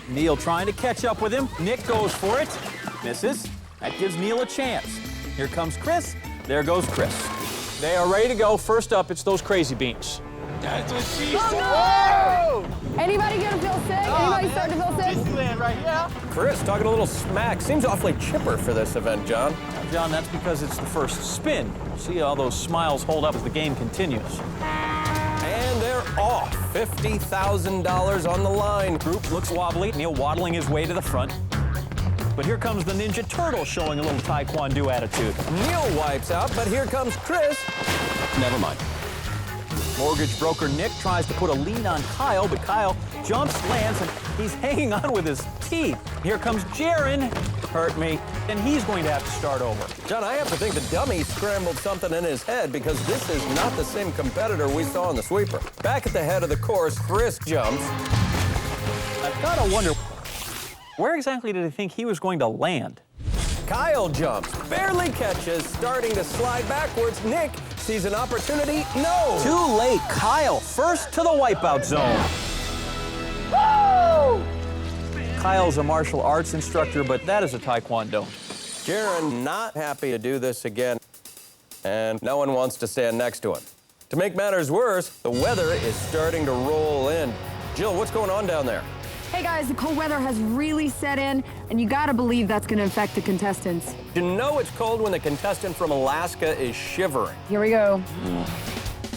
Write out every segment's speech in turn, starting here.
Neil trying to catch up with him. Nick goes for it. Misses. That gives Neil a chance. Here comes Chris. There goes Chris. They are ready to go. First up, it's those crazy beans. That's what she Oh, said. no! Whoa! Anybody gonna feel sick? Anybody starting to feel sick? Disneyland right here. Chris talking a little smack. Seems awfully chipper for this event, John. John, that's because it's the first spin. See how those smiles hold up as the game continues. And they're off. $50,000 on the line. Group looks wobbly. Neil waddling his way to the front. But here comes the Ninja Turtle showing a little taekwondo attitude. Neil wipes out, but here comes Chris. Never mind. Mortgage broker Nick tries to put a lean on Kyle, but Kyle jumps, lands, and he's hanging on with his teeth. Here comes Jaron. Hurt me. And he's going to have to start over. John, I have to think the dummy scrambled something in his head because this is not the same competitor we saw in the sweeper. Back at the head of the course, Chris jumps. I've got to wonder, where exactly did he think he was going to land? Kyle jumps, barely catches, starting to slide backwards. Nick sees an opportunity. No! Too late. Kyle first to the wipeout zone. Woo! Kyle's a martial arts instructor, but that is a taekwondo. Jaron not happy to do this again, and no one wants to stand next to him. To make matters worse, the weather is starting to roll in. Jill, what's going on down there? Hey guys, the cold weather has really set in, and you gotta believe that's gonna affect the contestants. You know it's cold when the contestant from Alaska is shivering. Here we go.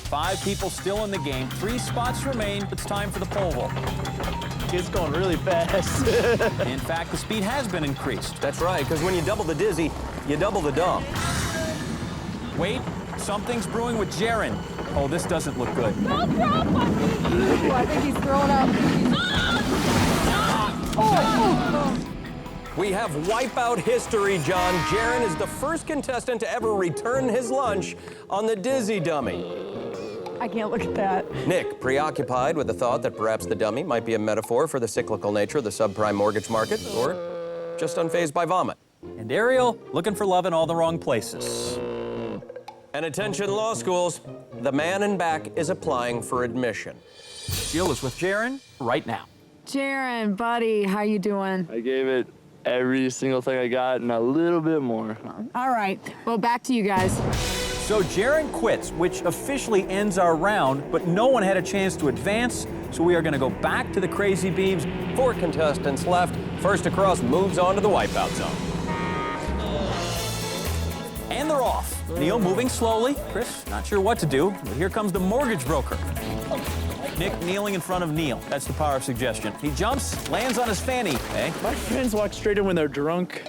5 people still in the game. 3 spots remain. It's time for the pole vault. It's going really fast. In fact, the speed has been increased. That's right, because when you double the dizzy, you double the dump. Wait, something's brewing with Jaron. Oh, this doesn't look good. Ooh, I think he's throwing up. We have Wipeout history, John. Jaron is the first contestant to ever return his lunch on the dizzy dummy. I can't look at that. Nick, preoccupied with the thought that perhaps the dummy might be a metaphor for the cyclical nature of the subprime mortgage market, or just unfazed by vomit. And Ariel looking for love in all the wrong places. And attention law schools, the man in back is applying for admission. Jill is with Jaron right now. Jaron, buddy, how you doing? I gave it every single thing I got and a little bit more. All right, well, back to you guys. So Jaron quits, which officially ends our round, but no one had a chance to advance, so we are going to go back to the crazy beams. 4 contestants left. First across moves on to the wipeout zone. And they're off. Neil moving slowly. Chris, not sure what to do, but here comes the mortgage broker. Nick kneeling in front of Neil. That's the power of suggestion. He jumps, lands on his fanny. Hey, My friends walk straight in when they're drunk.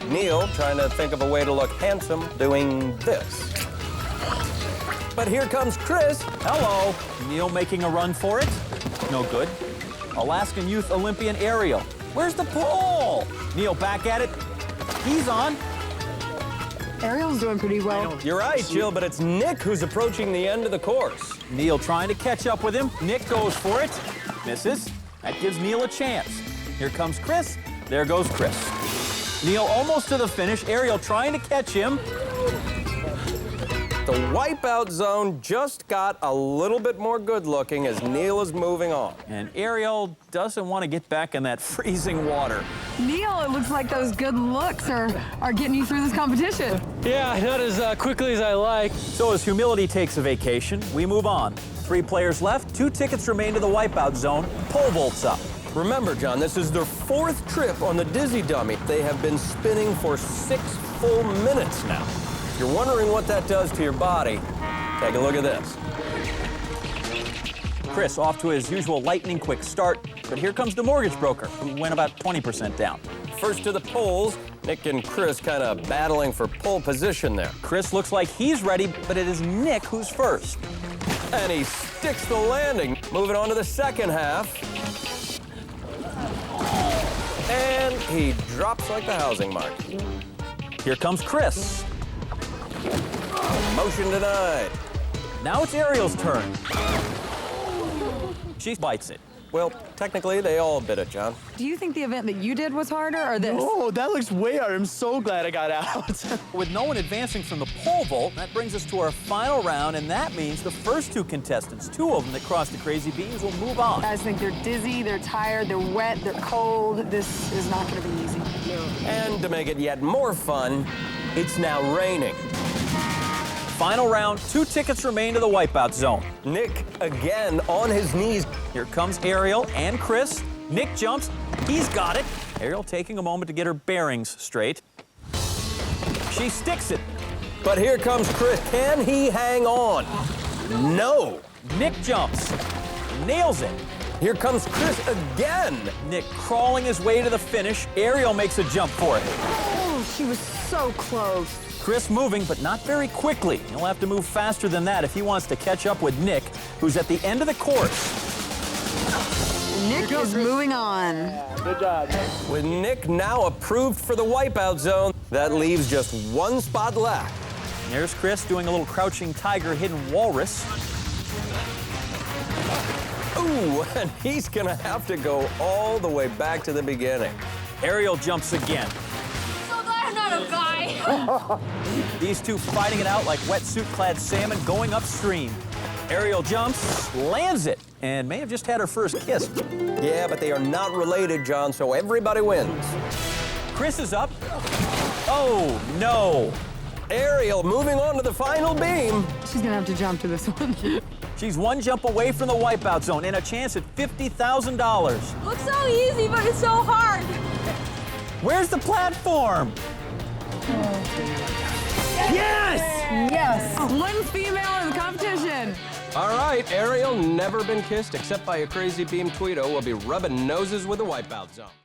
Neil trying to think of a way to look handsome doing this. But here comes Chris. hello. Neil making a run for it. No good. Alaskan Youth Olympian Ariel. Where's the pole? Neil back at it. He's on. Ariel's doing pretty well. You're right, Jill, but it's Nick who's approaching the end of the course. Neil trying to catch up with him. Nick goes for it. Misses. That gives Neil a chance. Here comes Chris. There goes Chris. Neil almost to the finish. Ariel trying to catch him. The wipeout zone just got a little bit more good-looking as Neil is moving on. And Ariel doesn't want to get back in that freezing water. Neil, it looks like those good looks are getting you through this competition. Yeah, not as quickly as I like. So as humility takes a vacation, we move on. 3 players left. 2 tickets remain to the wipeout zone. Pole vault's up. Remember, John, this is their 4th trip on the dizzy dummy. They have been spinning for 6 full minutes now. If you're wondering what that does to your body, take a look at this. Chris off to his usual lightning quick start, but here comes the mortgage broker, who went about 20% down. First to the poles, Nick and Chris kind of battling for pole position there. Chris looks like he's ready, but it is Nick who's first. And he sticks the landing. Moving on to the second half. And he drops like the housing market. Here comes Chris. Motion denied. Now it's Ariel's turn. She bites it. Well, technically, they all bid it, John. Do you think the event that you did was harder or this? Oh, that looks way harder. I'm so glad I got out. With no one advancing from the pole vault, that brings us to our final round, and that means the first two contestants, two of them that cross the crazy beams, will move on. Guys think they're dizzy, they're tired, they're wet, they're cold. This is not going to be easy. And to make it yet more fun, it's now raining. Final round, 2 tickets remain to the Wipeout Zone. Nick, again, on his knees. Here comes Ariel and Chris. Nick jumps, he's got it. Ariel taking a moment to get her bearings straight. She sticks it. But here comes Chris. Can he hang on? No. Nick jumps, nails it. Here comes Chris again. Nick crawling his way to the finish. Ariel makes a jump for it. Oh, she was so close. Chris moving, but not very quickly. He'll have to move faster than that if he wants to catch up with Nick, who's at the end of the course. Nick is moving on. Good job. With Nick now approved for the Wipeout Zone, that leaves just one spot left. There's Chris doing a little crouching tiger, hidden walrus. Ooh, and he's gonna have to go all the way back to the beginning. Ariel jumps again. So glad I'm not a guy. These two fighting it out like wetsuit-clad salmon going upstream. Ariel jumps, lands it, and may have just had her first kiss. Yeah, but they are not related, John, so everybody wins. Chris is up. Oh, no. Ariel moving on to the final beam. She's going to have to jump to this one. She's one jump away from the Wipeout Zone and a chance at $50,000. Looks so easy, but it's so hard. Where's the platform? Yes! Yes! One female in the competition. All right, Ariel, never been kissed except by a crazy beam Tweedo, will be rubbing noses with the Wipeout Zone.